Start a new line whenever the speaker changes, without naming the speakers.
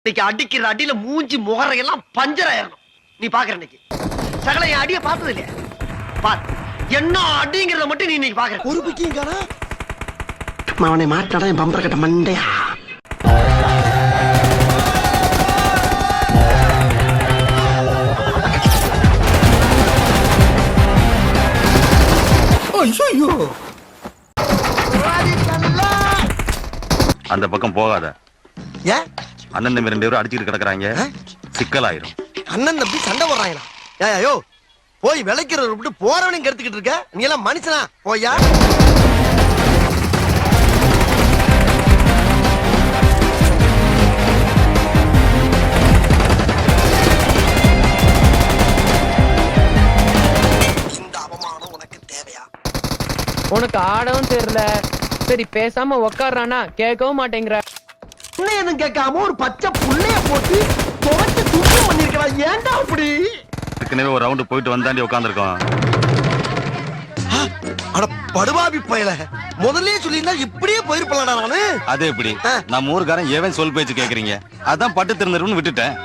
இன்னைக்கு அடிக்கிற அடியில மூஞ்சி முகரையெல்லாம் பஞ்சர் ஆயிரணும். நீ பாக்குற இன்னைக்கு சகல என் அடிய பார்த்தது இல்லையா? பார் என்ன அடிங்கிறத மட்டும் நீ இன்னைக்கு பாக்குற.
ஒரு பிக்கிங்கானா அவனை மாட்டாடா என் பம்பர கட்ட மண்டையா. ஐயோ
அந்த பக்கம் போகாத.
ஏன்
அண்ணன் தம்பி 2 பேரும் அடிச்சுட்டு கிடக்குறாங்க, சிக்கலாயிரும்.
அண்ணன் தம்பி சண்டை போடுறாங்களா? ஏயோ போய் விளைக்கிறத விட்டு போறவனையும் கெடுத்துக்கிட்டு இருக்க. நீ எல்லாம் மனுஷனா? போயா இந்த அவமானம் உனக்கு தேவையா?
உனக்கு ஆடவும் தெரியல, சரி பேசாம உக்காடுறானா கேட்கவும் மாட்டேங்கிற.
என்ன எதுவும் கேட்காம ஒரு பச்சை புள்ளைய போட்டு துவைச்சு சுத்தம் பண்ணிருக்கா. ஏன்டா அப்படி?
ஏற்கனவே ஒரு ரவுண்டு போயிட்டு வந்தாண்டி உட்காந்துருக்கோம்.
அட படுபாவி பயல, முதல்லயே சொல்லியிருந்தா இப்படியே போயிருப்பலாம்டா நானு.
அது எப்படி? நம்ம ஊருக்காரன் ஏவன் சொல் பேச்சு கேக்குறீங்க, அதான் பட்டு திருந்தருன்னு விட்டுட்டேன்.